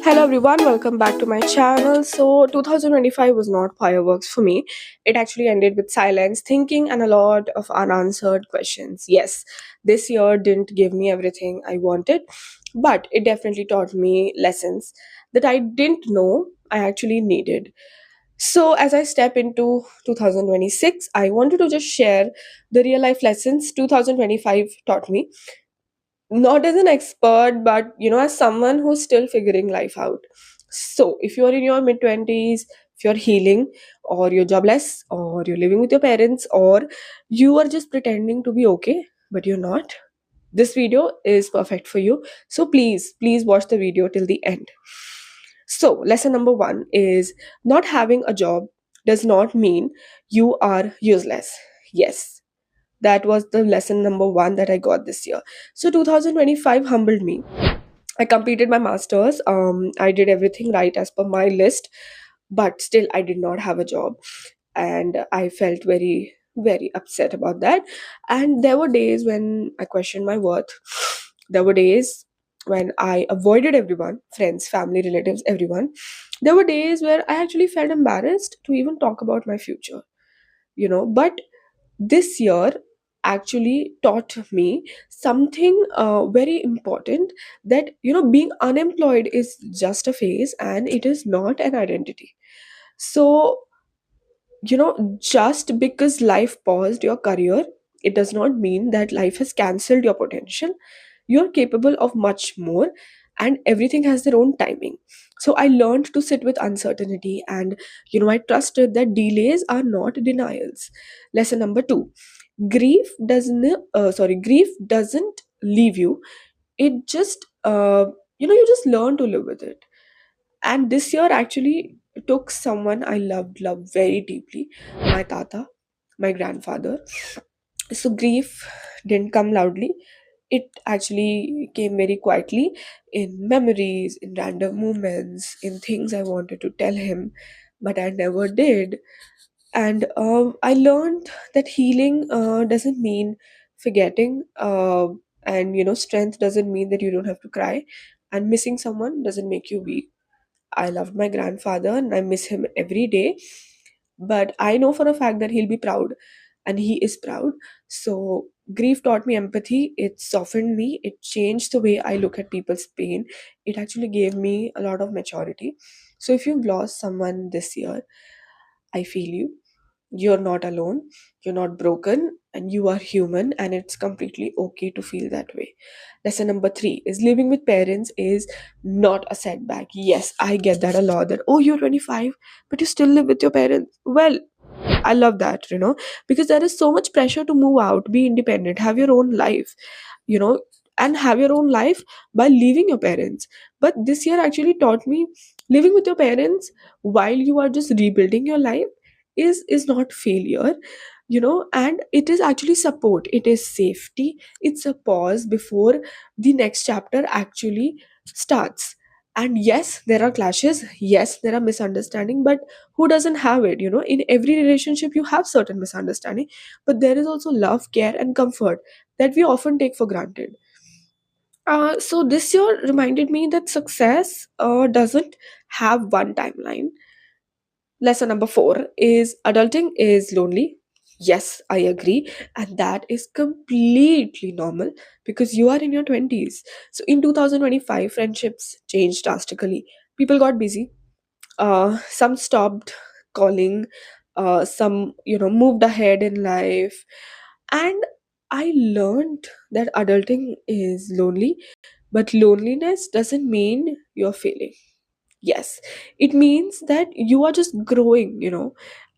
Hello everyone, welcome back to my channel. So 2025 was not fireworks for me. It actually ended with silence, thinking, and a lot of unanswered questions. Yes, this year didn't give me everything I wanted, but it definitely taught me lessons that I didn't know I actually needed. So as I step into 2026, I wanted to just share the real life lessons 2025 taught me, not as an expert, but as someone who's still figuring life out. So if you're in your mid 20s, if you're healing, or you're jobless, or you're living with your parents, or you are just pretending to be okay but you're not, this video is perfect for you. So please watch the video till the end. So lesson number 1 is, not having a job does not mean you are useless. Yes, that was the lesson number 1 that I got this year. So 2025 humbled me. I completed my masters. I did everything right as per my list, but still I did not have a job, and I felt very upset about that. And there were days when I questioned my worth. There were days when I avoided everyone, friends, family, relatives, everyone. There were days where I actually felt embarrassed to even talk about my future. But this year actually taught me something very important, that being unemployed is just a phase and it is not an identity. So just because life paused your career, it does not mean that life has cancelled your potential. You're capable of much more, and everything has their own timing. So I learned to sit with uncertainty, and I trusted that delays are not denials. Lesson number 2, grief doesn't leave you. It just you just learn to live with it. And this year actually took someone I loved very deeply, my tata, my grandfather. So grief didn't come loudly. It actually came very quietly, in memories, in random moments, in things I wanted to tell him, but I never did. And I learned that healing doesn't mean forgetting, and strength doesn't mean that you don't have to cry, and missing someone doesn't make you weak. I loved my grandfather and I miss him every day. But I know for a fact that he'll be proud, and he is proud. So, grief taught me empathy. It softened me. It changed the way I look at people's pain. It actually gave me a lot of maturity. So, if you've lost someone this year, I feel you. You're not alone, you're not broken, and you are human, and it's completely okay to feel that way. Lesson number 3 is, living with parents is not a setback. Yes, I get that a lot, that, oh, you're 25, but you still live with your parents. Well, I love that, because there is so much pressure to move out, be independent, have your own life, you know, and have your own life by leaving your parents. But this year actually taught me, living with your parents while you are just rebuilding your life is not failure, and it is actually support, it is safety, it's a pause before the next chapter actually starts. And yes, there are clashes, yes, there are misunderstanding, but who doesn't have it? In every relationship you have certain misunderstanding, but there is also love, care, and comfort that we often take for granted. So this year reminded me that success doesn't have one timeline. Lesson number 4 is, adulting is lonely. Yes, I agree. And that is completely normal because you are in your 20s. So in 2025, friendships changed drastically. People got busy. Some stopped calling. Some, moved ahead in life. And I learned that adulting is lonely, but loneliness doesn't mean you're failing. Yes, it means that you are just growing,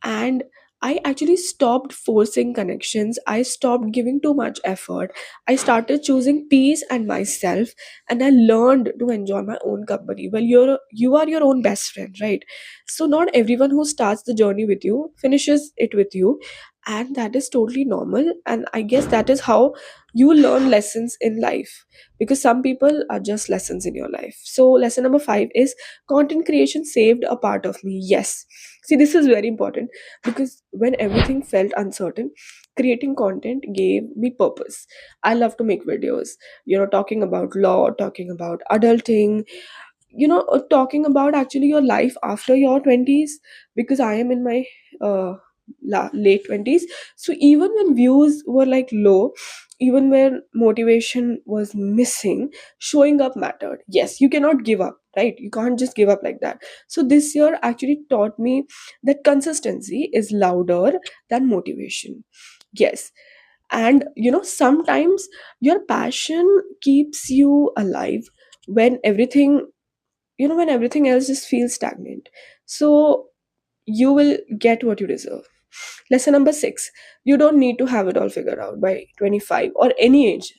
and I actually stopped forcing connections. I stopped giving too much effort. I started choosing peace and myself, and I learned to enjoy my own company. Well, you are your own best friend, right? So not everyone who starts the journey with you finishes it with you, and that is totally normal. And I guess that is how you learn lessons in life, because some people are just lessons in your life. So lesson number 5 is, content creation saved a part of me. Yes, see, this is very important, because when everything felt uncertain, creating content gave me purpose. I love to make videos, talking about law, talking about adulting, talking about actually your life after your 20s, because I am in my uh, late 20s. So even when views were like low, even when motivation was missing, showing up mattered. Yes, you cannot give up, right? You can't just give up like that. So this year actually taught me that consistency is louder than motivation. Yes. And sometimes your passion keeps you alive when everything else just feels stagnant. So you will get what you deserve. Lesson number 6: you don't need to have it all figured out by 25 or any age,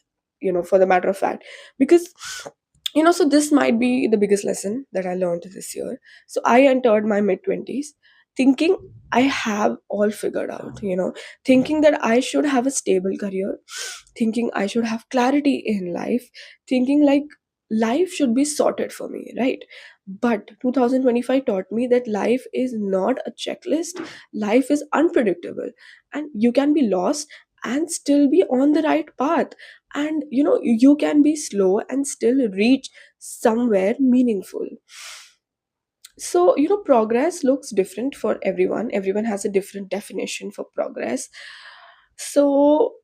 for the matter of fact. Because so this might be the biggest lesson that I learned this year. So I entered my mid 20s thinking I have all figured out, thinking that I should have a stable career, thinking I should have clarity in life, thinking like life should be sorted for me, right? But 2025 taught me that life is not a checklist, life is unpredictable, and you can be lost and still be on the right path. And you can be slow and still reach somewhere meaningful. So progress looks different for everyone has a different definition for progress. So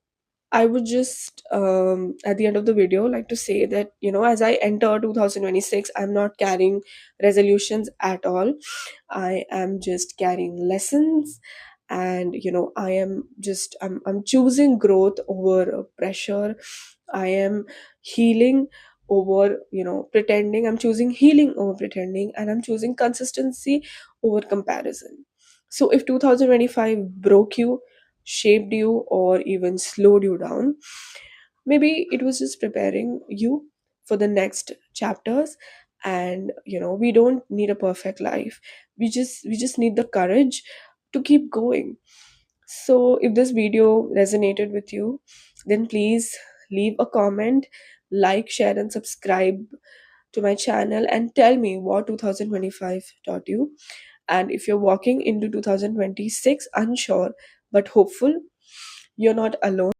I would just, at the end of the video, like to say that, as I enter 2026, I'm not carrying resolutions at all. I am just carrying lessons. And, I'm choosing growth over pressure. I am healing over, pretending. I'm choosing healing over pretending. And I'm choosing consistency over comparison. So if 2025 broke you, shaped you, or even slowed you down, maybe it was just preparing you for the next chapters. And we don't need a perfect life. We just need the courage to keep going. So if this video resonated with you, then please leave a comment, like, share, and subscribe to my channel, and tell me what 2025 taught you. And if you're walking into 2026 unsure but hopeful, you're not alone.